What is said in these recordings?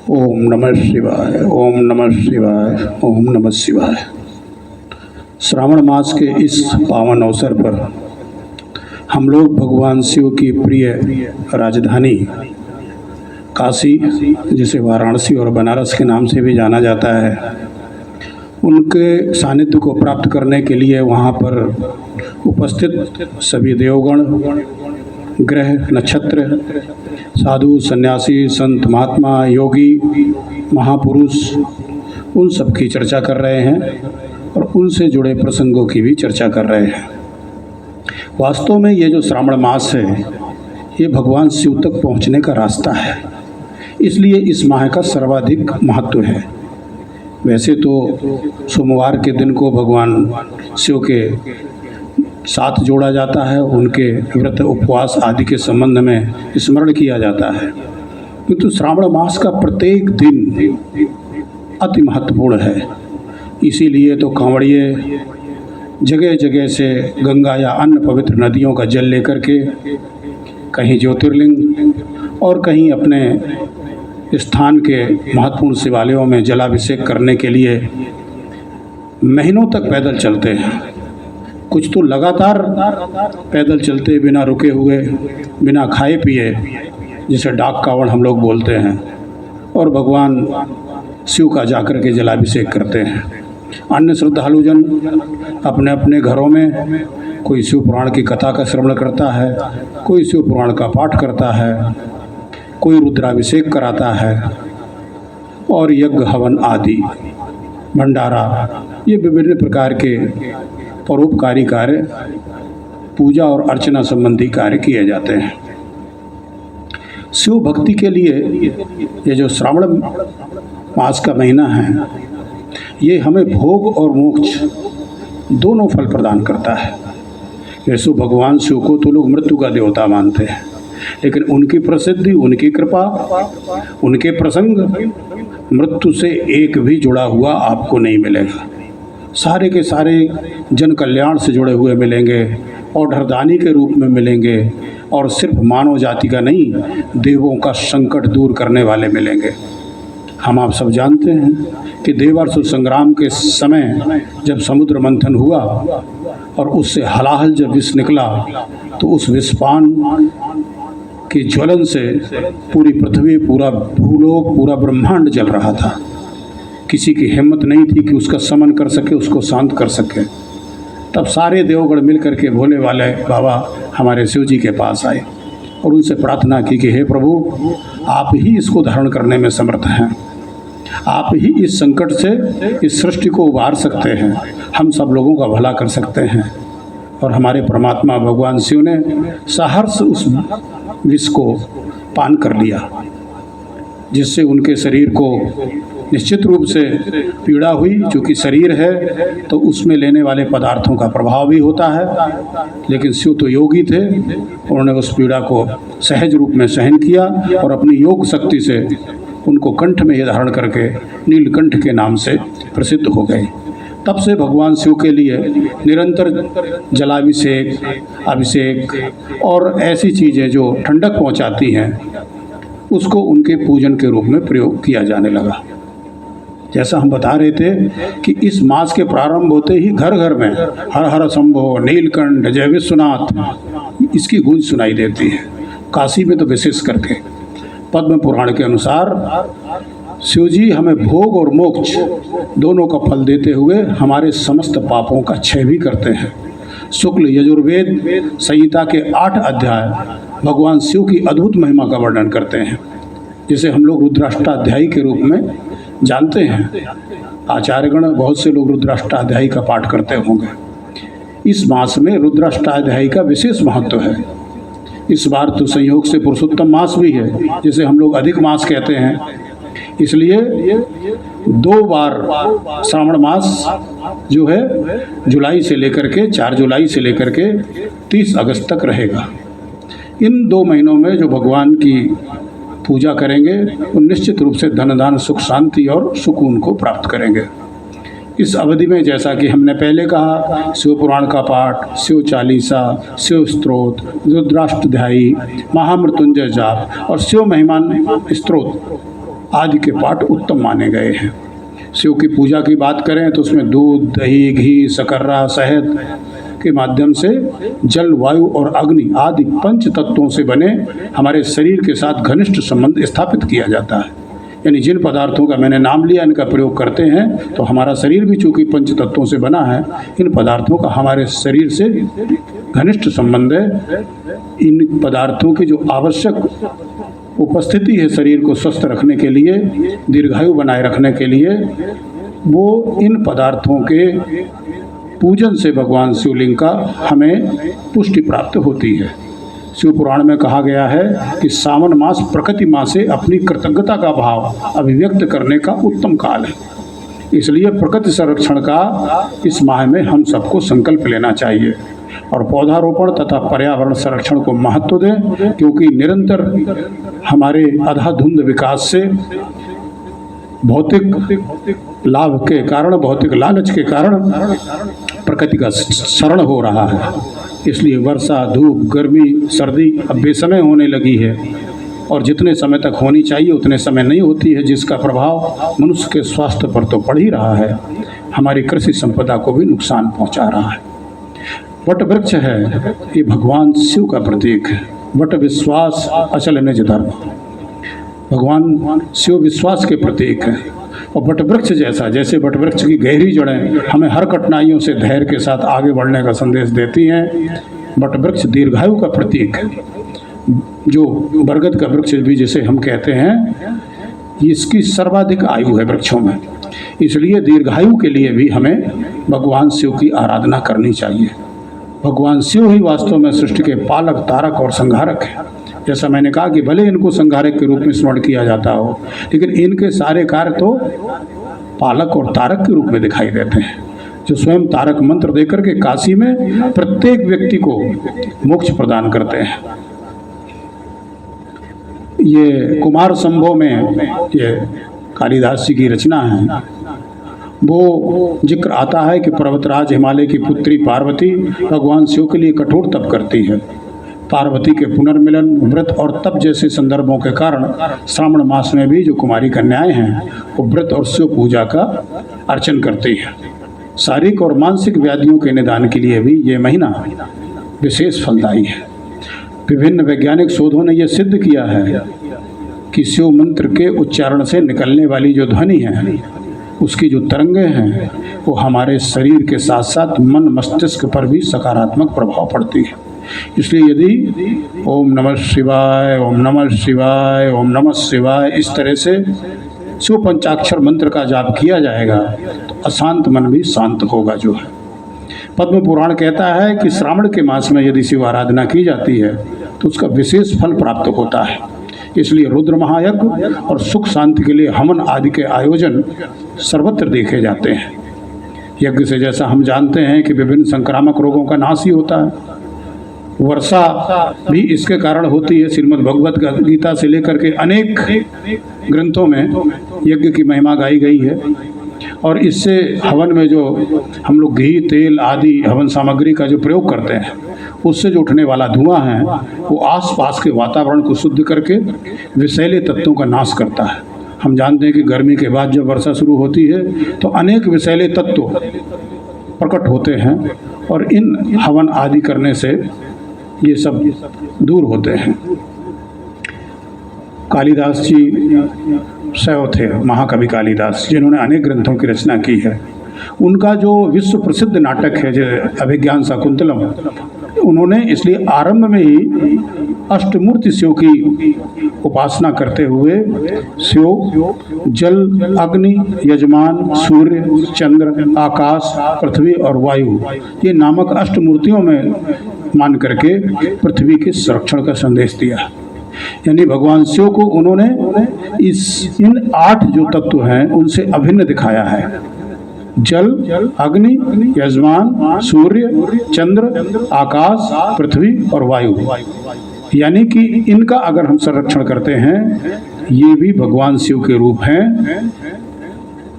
ओम नमः शिवाय, ओम नमः शिवाय, ओम नमः शिवाय। श्रावण मास के इस पावन अवसर पर हम लोग भगवान शिव की प्रिय राजधानी काशी, जिसे वाराणसी और बनारस के नाम से भी जाना जाता है, उनके सानिध्य को प्राप्त करने के लिए वहाँ पर उपस्थित सभी देवगण, ग्रह, नक्षत्र, साधु, सन्यासी, संत, महात्मा, योगी, महापुरुष, उन सब की चर्चा कर रहे हैं और उनसे जुड़े प्रसंगों की भी चर्चा कर रहे हैं। वास्तव में ये जो श्रावण मास है, ये भगवान शिव तक पहुंचने का रास्ता है, इसलिए इस माह का सर्वाधिक महत्व है। वैसे तो सोमवार के दिन को भगवान शिव के साथ जोड़ा जाता है, उनके व्रत, उपवास आदि के संबंध में स्मरण किया जाता है, किंतु श्रावण मास का प्रत्येक दिन अति महत्वपूर्ण है। इसीलिए तो कांवड़िए जगह जगह से गंगा या अन्य पवित्र नदियों का जल लेकर के कहीं ज्योतिर्लिंग और कहीं अपने स्थान के महत्वपूर्ण शिवालयों में जलाभिषेक करने के लिए महीनों तक पैदल चलते हैं। कुछ तो लगातार पैदल चलते, बिना रुके हुए, बिना खाए पिए, जिसे डाक कावड़ हम लोग बोलते हैं, और भगवान शिव का जाकर के जलाभिषेक करते हैं। अन्य श्रद्धालुजन अपने अपने घरों में कोई शिव पुराण की कथा का श्रवण करता है, कोई शिव पुराण का पाठ करता है, कोई रुद्राभिषेक कराता है, और यज्ञ, हवन आदि, भंडारा, ये विभिन्न प्रकार के परोपकारी कार्य, पूजा और अर्चना संबंधी कार्य किए जाते हैं। शिव भक्ति के लिए ये जो श्रावण मास का महीना है, ये हमें भोग और मोक्ष दोनों फल प्रदान करता है। वैसे भगवान शिव को तो लोग मृत्यु का देवता मानते हैं, लेकिन उनकी प्रसिद्धि, उनकी कृपा, उनके प्रसंग मृत्यु से एक भी जुड़ा हुआ आपको नहीं मिलेगा। सारे के सारे जन कल्याण से जुड़े हुए मिलेंगे, औढ़रदानी के रूप में मिलेंगे, और सिर्फ मानव जाति का नहीं, देवों का संकट दूर करने वाले मिलेंगे। हम आप सब जानते हैं कि देवासुर संग्राम के समय जब समुद्र मंथन हुआ और उससे हलाहल जब विष निकला, तो उस विषपान की ज्वलन से पूरी पृथ्वी, पूरा भूलोक, पूरा ब्रह्मांड जल रहा था। किसी की हिम्मत नहीं थी कि उसका समन कर सके, उसको शांत कर सके। तब सारे देवगण मिल करके भोले वाले बाबा हमारे शिव जी के पास आए और उनसे प्रार्थना की कि हे प्रभु, आप ही इसको धारण करने में समर्थ हैं, आप ही इस संकट से इस सृष्टि को उबार सकते हैं, हम सब लोगों का भला कर सकते हैं। और हमारे परमात्मा भगवान शिव ने सहर्ष उस विष को पान कर लिया, जिससे उनके शरीर को निश्चित रूप से पीड़ा हुई। चूँकि शरीर है तो उसमें लेने वाले पदार्थों का प्रभाव भी होता है, लेकिन शिव तो योगी थे, उन्होंने उस पीड़ा को सहज रूप में सहन किया और अपनी योग शक्ति से उनको कंठ में ही धारण करके नीलकंठ के नाम से प्रसिद्ध हो गए। तब से भगवान शिव के लिए निरंतर जलाभिषेक, अभिषेक और ऐसी चीज़ें जो ठंडक पहुंचाती हैं, उसको उनके पूजन के रूप में प्रयोग किया जाने लगा। जैसा हम बता रहे थे कि इस मास के प्रारंभ होते ही घर घर में हर हर शंभो, नीलकंठ, जय विश्वनाथ, इसकी गूंज सुनाई देती है। काशी में तो विशेष करके पद्म पुराण के अनुसार शिव जी हमें भोग और मोक्ष दोनों का फल देते हुए हमारे समस्त पापों का क्षय भी करते हैं। शुक्ल यजुर्वेद संहिता के 8 अध्याय भगवान शिव की अद्भुत महिमा का वर्णन करते हैं, जिसे हम लोग रुद्राष्टाध्यायी के रूप में जानते हैं। आचार्यगण बहुत से लोग रुद्राष्टाध्यायी का पाठ करते होंगे। इस मास में रुद्राष्टाध्यायी का विशेष महत्व है। इस बार तो संयोग से पुरुषोत्तम मास भी है, जिसे हम लोग अधिक मास कहते हैं, इसलिए 2 बार श्रावण मास जो है जुलाई से लेकर के 4 जुलाई से लेकर के 30 अगस्त तक रहेगा। इन 2 महीनों में जो भगवान की पूजा करेंगे, वो निश्चित रूप से धन, दान, सुख, शांति और सुकून को प्राप्त करेंगे। इस अवधि में जैसा कि हमने पहले कहा, शिव पुराण का पाठ, शिव चालीसा, शिव स्तोत्र, रुद्राष्टाध्यायी, महामृत्युंजय जाप और शिव महिमान स्तोत्र आदि के पाठ उत्तम माने गए हैं। शिव की पूजा की बात करें तो उसमें दूध, दही, घी, शकर्रा, शहद के माध्यम से जल, वायु और अग्नि आदि पंच तत्वों से बने हमारे शरीर के साथ घनिष्ठ संबंध स्थापित किया जाता है। यानी जिन पदार्थों का मैंने नाम लिया, इनका प्रयोग करते हैं तो हमारा शरीर भी चूँकि पंच तत्वों से बना है, इन पदार्थों का हमारे शरीर से घनिष्ठ संबंध है। इन पदार्थों की जो आवश्यक उपस्थिति है शरीर को स्वस्थ रखने के लिए, दीर्घायु बनाए रखने के लिए, वो इन पदार्थों के पूजन से भगवान शिवलिंग का हमें पुष्टि प्राप्त होती है। शिव पुराण में कहा गया है कि सावन मास प्रकृति मास से अपनी कृतज्ञता का भाव अभिव्यक्त करने का उत्तम काल है। इसलिए प्रकृति संरक्षण का इस माह में हम सबको संकल्प लेना चाहिए और पौधारोपण तथा पर्यावरण संरक्षण को महत्व दें, क्योंकि निरंतर हमारे अधाधुंध विकास से भौतिक लाभ के कारण, भौतिक लालच के कारण प्रकृति का शरण हो रहा है। इसलिए वर्षा, धूप, गर्मी, सर्दी अब बेसमय होने लगी है और जितने समय तक होनी चाहिए उतने समय नहीं होती है, जिसका प्रभाव मनुष्य के स्वास्थ्य पर तो पड़ ही रहा है, हमारी कृषि संपदा को भी नुकसान पहुंचा रहा है। वट वृक्ष है, ये भगवान शिव का प्रतीक है। वट विश्वास अचल निज धर्म, भगवान शिव विश्वास के प्रतीक है। और वट वृक्ष जैसा, जैसे वट वृक्ष की गहरी जड़ें हमें हर कठिनाइयों से धैर्य के साथ आगे बढ़ने का संदेश देती हैं, वट वृक्ष दीर्घायु का प्रतीक है। जो बरगद का वृक्ष भी जिसे हम कहते हैं, इसकी सर्वाधिक आयु है वृक्षों में। इसलिए दीर्घायु के लिए भी हमें भगवान शिव की आराधना करनी चाहिए। भगवान शिव ही वास्तव में सृष्टि के पालक, तारक और संहारक है। जैसा मैंने कहा कि भले इनको संहारक के रूप में स्मरण किया जाता हो, लेकिन इनके सारे कार्य तो पालक और तारक के रूप में दिखाई देते हैं, जो स्वयं तारक मंत्र देकर के काशी में प्रत्येक व्यक्ति को मोक्ष प्रदान करते हैं। ये कुमार संभव में ये कालिदास जी की रचना है। वो जिक्र आता है कि पर्वतराज हिमालय की पुत्री पार्वती भगवान शिव के लिए कठोर तप करती है। पार्वती के पुनर्मिलन, व्रत और तप जैसे संदर्भों के कारण श्रावण मास में भी जो कुमारी कन्याएं हैं वो व्रत और शिव पूजा का अर्चन करती हैं। शारीरिक और मानसिक व्याधियों के निदान के लिए भी ये महीना विशेष फलदायी है। विभिन्न वैज्ञानिक शोधों ने यह सिद्ध किया है कि शिव मंत्र के उच्चारण से निकलने वाली जो ध्वनि है, उसकी जो तरंगें हैं, वो हमारे शरीर के साथ साथ मन मस्तिष्क पर भी सकारात्मक प्रभाव पड़ती है। इसलिए यदि ओम नमः शिवाय, ओम नमः शिवाय, ओम नमः शिवाय इस तरह से शिव पंचाक्षर मंत्र का जाप किया जाएगा तो अशांत मन भी शांत होगा। जो है पद्म पुराण कहता है कि श्रावण के मास में यदि शिव आराधना की जाती है तो उसका विशेष फल प्राप्त होता है। इसलिए रुद्र महायज्ञ और सुख शांति के लिए हवन आदि के आयोजन सर्वत्र देखे जाते हैं। यज्ञ से जैसा हम जानते हैं कि विभिन्न संक्रामक रोगों का नाश ही होता है, वर्षा भी इसके कारण होती है। श्रीमद् भगवत गीता से लेकर के अनेक ग्रंथों में यज्ञ की महिमा गाई गई है और इससे हवन में जो हम लोग घी, तेल आदि हवन सामग्री का जो प्रयोग करते हैं, उससे जो उठने वाला धुआं है वो आसपास के वातावरण को शुद्ध करके विषैले तत्वों का नाश करता है। हम जानते हैं कि गर्मी के बाद जब वर्षा शुरू होती है तो अनेक विषैले तत्व प्रकट होते हैं और इन हवन आदि करने से ये सब दूर होते हैं। कालिदास जी शैव थे, महाकवि कालिदास, जिन्होंने अनेक ग्रंथों की रचना की है। उनका जो विश्व प्रसिद्ध नाटक है जो अभिज्ञान शाकुंतलम, उन्होंने इसलिए आरंभ में ही अष्टमूर्ति शिव की उपासना करते हुए शिव, जल, अग्नि, यजमान, सूर्य, चंद्र, आकाश, पृथ्वी और वायु, ये नामक अष्टमूर्तियों में मान करके पृथ्वी के संरक्षण का संदेश दिया। यानी भगवान शिव को उन्होंने इन 8 जो तत्व हैं उनसे अभिन्न दिखाया है। जल, अग्नि, यजमान, सूर्य, चंद्र, आकाश, पृथ्वी और वायु, यानी कि इनका अगर हम संरक्षण करते हैं, ये भी भगवान शिव के रूप हैं।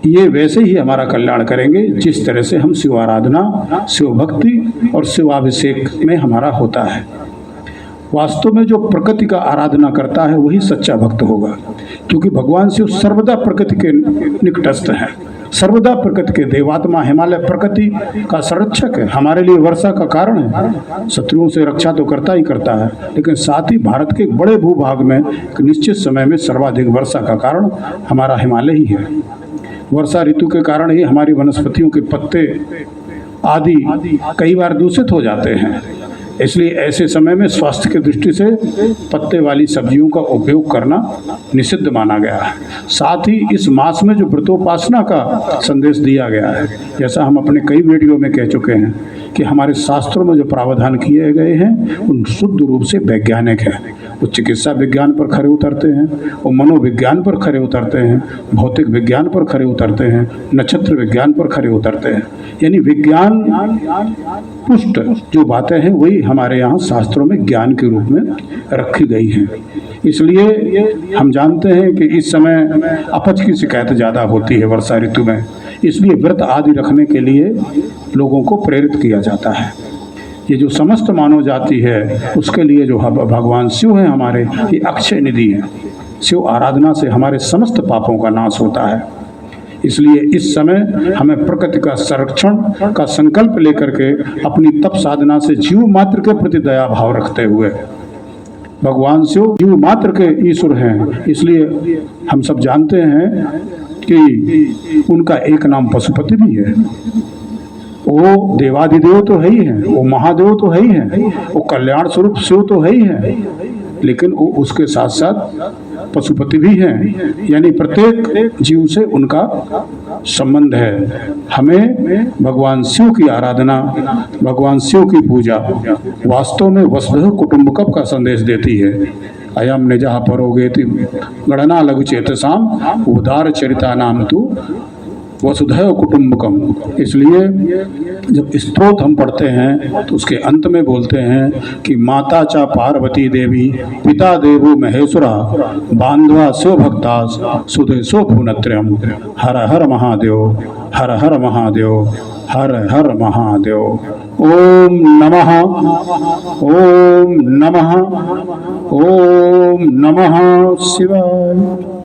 ये वैसे ही हमारा कल्याण करेंगे जिस तरह से हम शिव आराधना, शिव भक्ति और शिवाभिषेक में हमारा होता है। वास्तव में जो प्रकृति का आराधना करता है वही सच्चा भक्त होगा, क्योंकि भगवान शिव सर्वदा प्रकृति के निकटस्थ हैं, सर्वदा प्रकृति के देवात्मा, हिमालय प्रकृति का संरक्षक है, हमारे लिए वर्षा का कारण है। शत्रुओं से रक्षा तो करता ही करता है, लेकिन साथ ही भारत के एक बड़े भूभाग में एक निश्चित समय में सर्वाधिक वर्षा का कारण हमारा हिमालय ही है। वर्षा ऋतु के कारण ही हमारी वनस्पतियों के पत्ते आदि कई बार दूषित हो जाते हैं। इसलिए ऐसे समय में स्वास्थ्य की दृष्टि से पत्ते वाली सब्जियों का उपयोग करना निषिद्ध माना गया है। साथ ही इस मास में जो व्रतोपासना का संदेश दिया गया है, जैसा हम अपने कई वीडियो में कह चुके हैं कि हमारे शास्त्रों में जो प्रावधान किए गए हैं उन शुद्ध रूप से वैज्ञानिक हैं। वो चिकित्सा विज्ञान पर खरे उतरते हैं, वो मनोविज्ञान पर खरे उतरते हैं, भौतिक विज्ञान पर खरे उतरते हैं, नक्षत्र विज्ञान पर खरे उतरते हैं। यानी विज्ञान पुष्ट जो बातें हैं वही हमारे यहाँ शास्त्रों में ज्ञान के रूप में रखी गई हैं। इसलिए हम जानते हैं कि इस समय अपच की शिकायत ज़्यादा होती है वर्षा ऋतु में, इसलिए व्रत आदि रखने के लिए लोगों को प्रेरित किया जाता है। ये जो समस्त मानव जाति है उसके लिए जो भगवान शिव हैं हमारे, ये अक्षय निधि है। शिव आराधना से हमारे समस्त पापों का नाश होता है। इसलिए इस समय हमें प्रकृति का संरक्षण का संकल्प लेकर के अपनी तप साधना से जीव मात्र के प्रति दया भाव रखते हुए, भगवान शिव जीव मात्र के ईश्वर हैं, इसलिए हम सब जानते हैं कि उनका एक नाम पशुपति भी है। वो देवाधिदेव तो है ही है, वो महादेव तो है ही है, वो कल्याण स्वरूप शिव तो है ही है, लेकिन वो उसके साथ साथ पशुपति भी हैं। यानी प्रत्येक जीव से उनका संबंध है। हमें भगवान शिव की आराधना, भगवान शिव की पूजा वास्तव में वसुधैव कुटुंबकम का संदेश देती है। अयम निजः परोगेति गणना लघु चेतसाम उदार चरिता नाम तु वसुधैव कुटुंबकम। इसलिए जब स्तोत्र हम पढ़ते हैं तो उसके अंत में बोलते हैं कि माता च पार्वती देवी पिता देवो महेश्वरा बांधवा शिव भक्ता सुदेशो भुवनत्रयम्। हर हर महादेव, हर हर महादेव, हर हर महादेव। ओम नमः, ओम नमः, ओम नमः शिवाय।